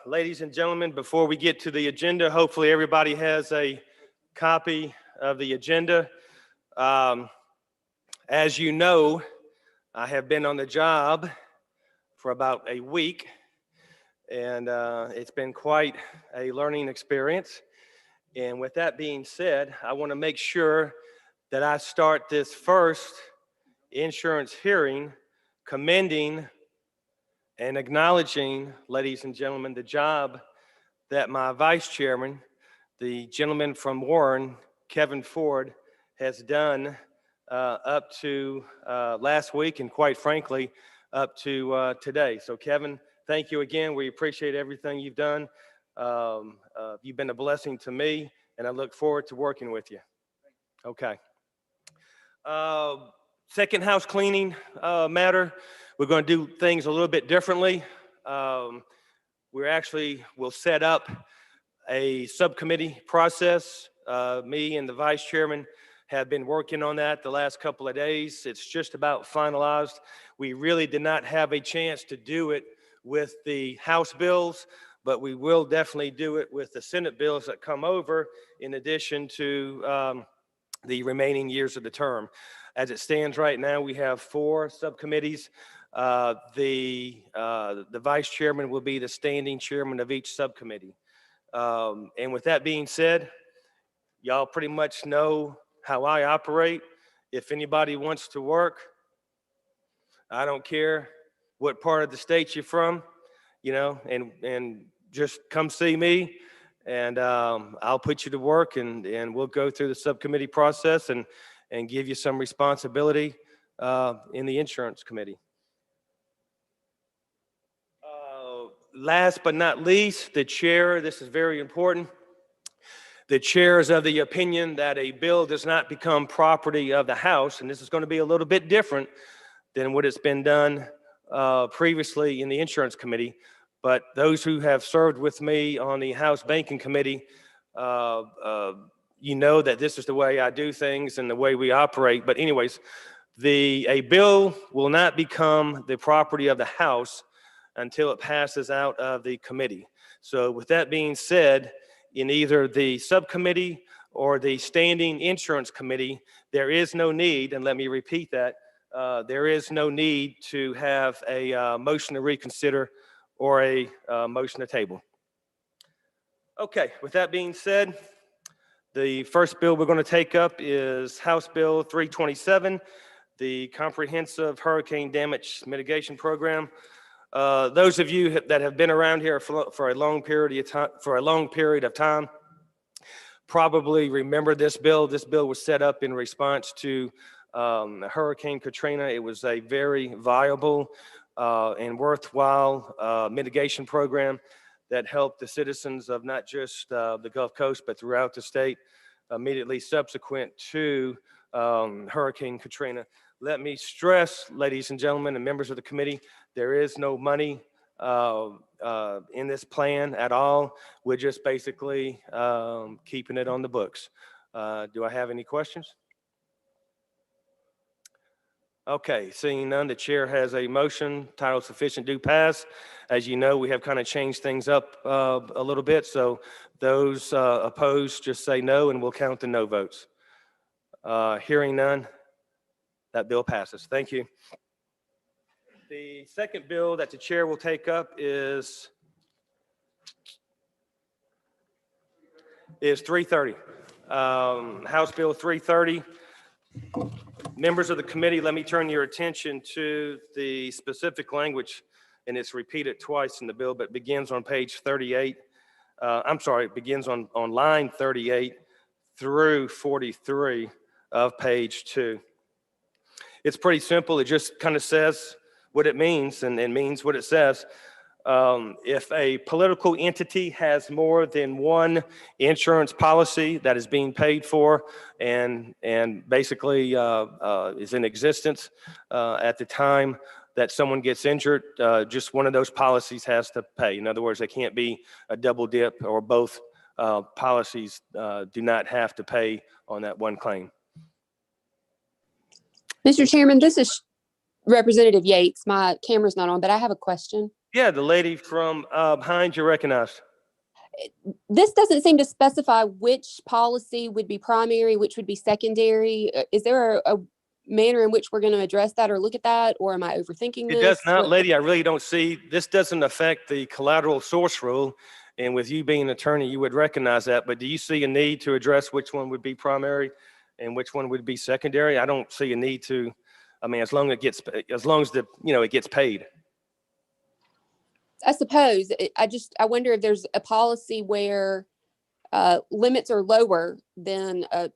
Ladies and gentlemen, before we get to the agenda, hopefully everybody has a copy of the agenda. As you know, I have been on the job for about a week, and it's been quite a learning experience. And with that being said, I want to make sure that I start this first insurance hearing commending and acknowledging, ladies and gentlemen, the job that my vice chairman, the gentleman from Warren, Kevin Ford, has done up to last week and quite frankly, up to today. So Kevin, thank you again. We appreciate everything you've done. You've been a blessing to me and I look forward to working with you. Okay. Second house cleaning matter. We're going to do things a little bit differently. We'll set up a subcommittee process. Me and the vice chairman have been working on that the last couple of days. It's just about finalized. We really did not have a chance to do it with the House bills, but we will definitely do it with the Senate bills that come over in addition to the remaining years of the term. As it stands right now, we have 4 subcommittees. The vice chairman will be the standing chairman of each subcommittee. And with that being said, y'all pretty much know how I operate. If anybody wants to work, I don't care what part of the state you're from, you know, and just come see me and I'll put you to work and we'll go through the subcommittee process and give you some responsibility in the insurance committee. Last but not least, the chair, this is very important. The chair is of the opinion that a bill does not become property of the House, and this is going to be a little bit different than what has been done previously in the insurance committee. But those who have served with me on the House Banking Committee, you know that this is the way I do things and the way we operate. But anyways, a bill will not become the property of the House until it passes out of the committee. So with that being said, in either the subcommittee or the standing insurance committee, there is no need, and let me repeat that, there is no need to have a motion to reconsider or a motion to table. Okay, with that being said, the first bill we're going to take up is House Bill 327, the Comprehensive Hurricane Damage Mitigation Program. Those of you that have been around here for a long period of time probably remember this bill. This bill was set up in response to Hurricane Katrina. It was a very viable and worthwhile mitigation program that helped the citizens of not just the Gulf Coast, but throughout the state immediately subsequent to Hurricane Katrina. Let me stress, ladies and gentlemen and members of the committee, there is no money in this plan at all. We're just basically keeping it on the books. Do I have any questions? Okay, seeing none, the chair has a motion titled Sufficient Do Pass. As you know, we have kind of changed things up a little bit, so those opposed just say no and we'll count the no votes. Hearing none, that bill passes. Thank you. The second bill that the chair will take up is 330. House Bill 330. Members of the committee, let me turn your attention to the specific language, and it's repeated twice in the bill, but begins on page 38. It begins on line 38 through 43 of page 2. It's pretty simple. It just kind of says what it means and means what it says. If a political entity has more than one insurance policy that is being paid for and basically is in existence at the time that someone gets injured, just one of those policies has to pay. In other words, they can't be a double dip, or both policies do not have to pay on that one claim. Mr. Chairman, this is Representative Yates. My camera's not on, but I have a question. Yeah, the lady from Hines, you're recognized. This doesn't seem to specify which policy would be primary, which would be secondary. Is there a manner in which we're going to address that or look at that, or am I overthinking It this? does not, lady. I really don't see, this doesn't affect the collateral source rule. And with you being an attorney, you would recognize that. But do you see a need to address which one would be primary and which one would be secondary? I don't see a need to. I mean, as long as it gets paid. I suppose. I wonder if there's a policy where limits are lower than a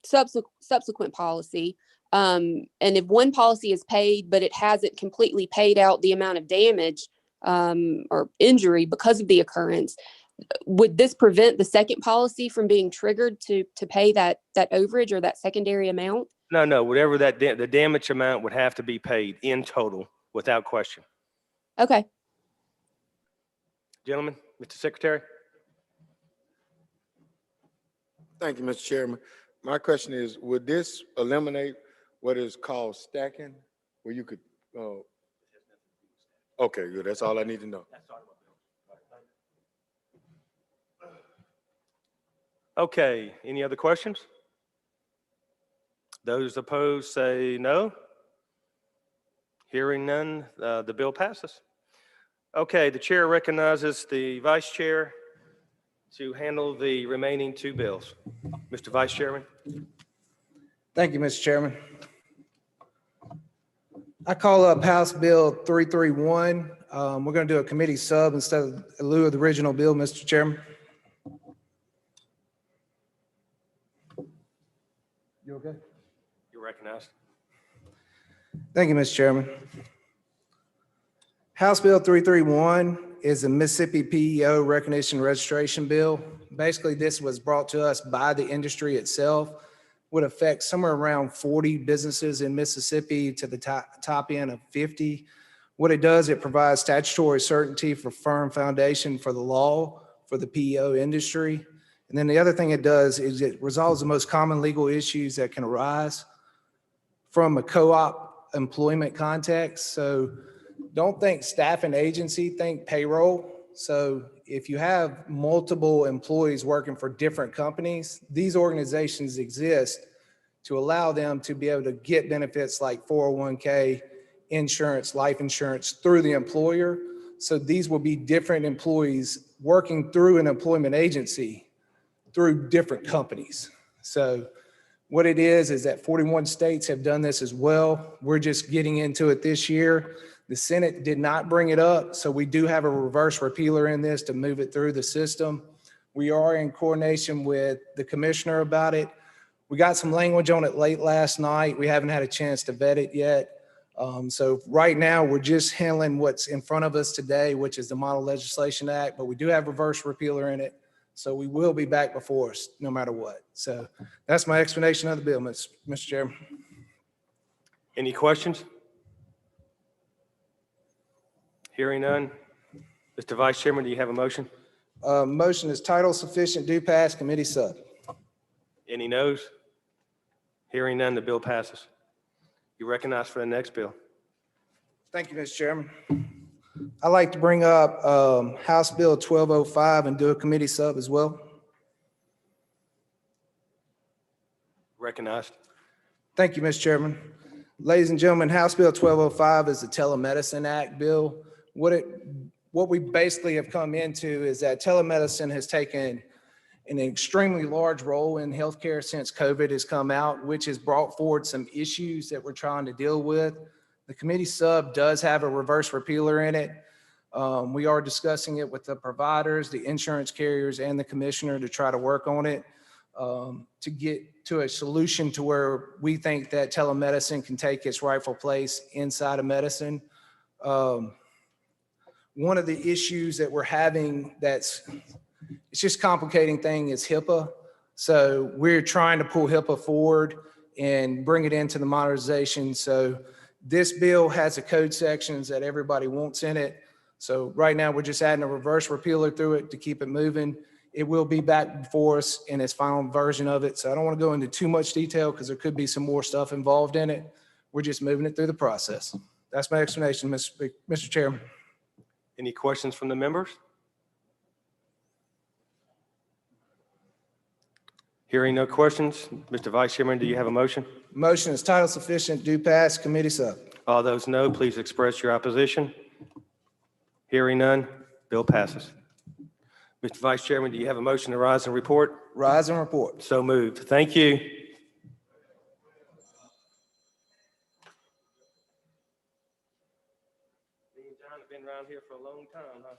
subsequent policy. And if one policy is paid, but it hasn't completely paid out the amount of damage or injury because of the occurrence, would this prevent the second policy from being triggered to pay that overage or that secondary amount? No, whatever the damage amount would have to be paid in total without question. Okay. Gentlemen, Mr. Secretary. Thank you, Mr. Chairman. My question is, would this eliminate what is called stacking, where you could, okay, good, that's all I need to know. Okay, any other questions? Those opposed say no. Hearing none, the bill passes. Okay, the chair recognizes the vice chair to handle the remaining two bills. Mr. Vice Chairman. Thank you, Mr. Chairman. I call up House Bill 331. We're going to do a committee sub instead of in lieu of the original bill, Mr. Chairman. You okay? You're recognized. Thank you, Mr. Chairman. House Bill 331 is a Mississippi PEO recognition registration bill. Basically, this was brought to us by the industry itself. Would affect somewhere around 40 businesses in Mississippi to the top end of 50. What it does, it provides statutory certainty for firm foundation for the law for the PEO industry. And then the other thing it does is it resolves the most common legal issues that can arise from a co-op employment context. So don't think staffing agency, think payroll. So if you have multiple employees working for different companies, these organizations exist to allow them to be able to get benefits like 401k, insurance, life insurance through the employer. So these will be different employees working through an employment agency through different companies. So what it is that 41 states have done this as well. We're just getting into it this year. The Senate did not bring it up, so we do have a reverse repealer in this to move it through the system. We are in coordination with the commissioner about it. We got some language on it late last night. We haven't had a chance to vet it yet. So right now, we're just handling what's in front of us today, which is the Model Legislation Act, but we do have reverse repealer in it. So we will be back before us no matter what. So that's my explanation of the bill, Mr. Chairman. Any questions? Hearing none. Mr. Vice Chairman, do you have a motion? Motion is title sufficient, do pass, committee sub. Any noes? Hearing none, the bill passes. You recognize for the next bill. Thank you, Mr. Chairman. I'd like to bring up House Bill 1205 and do a committee sub as well. Recognized. Thank you, Mr. Chairman. Ladies and gentlemen, House Bill 1205 is the Telemedicine Act bill. What we basically have come into is that telemedicine has taken an extremely large role in healthcare since COVID has come out, which has brought forward some issues that we're trying to deal with. The committee sub does have a reverse repealer in it. We are discussing it with the providers, the insurance carriers, and the commissioner to try to work on it to get to a solution to where we think that telemedicine can take its rightful place inside of medicine. One of the issues that we're having it's just complicating thing is HIPAA. So we're trying to pull HIPAA forward and bring it into the modernization. So this bill has the code sections that everybody wants in it. So right now we're just adding a reverse repealer through it to keep it moving. It will be back before us in its final version of it. So I don't want to go into too much detail because there could be some more stuff involved in it. We're just moving it through the process. That's my explanation, Mr. Chairman. Any questions from the members? Hearing no questions, Mr. Vice Chairman, do you have a motion? Motion is title sufficient, do pass, committee sub. All those no, please express your opposition. Hearing none, bill passes. Mr. Vice Chairman, do you have a motion to rise and report? Rise and report. So moved. Thank you. John have been around here for a long time, huh?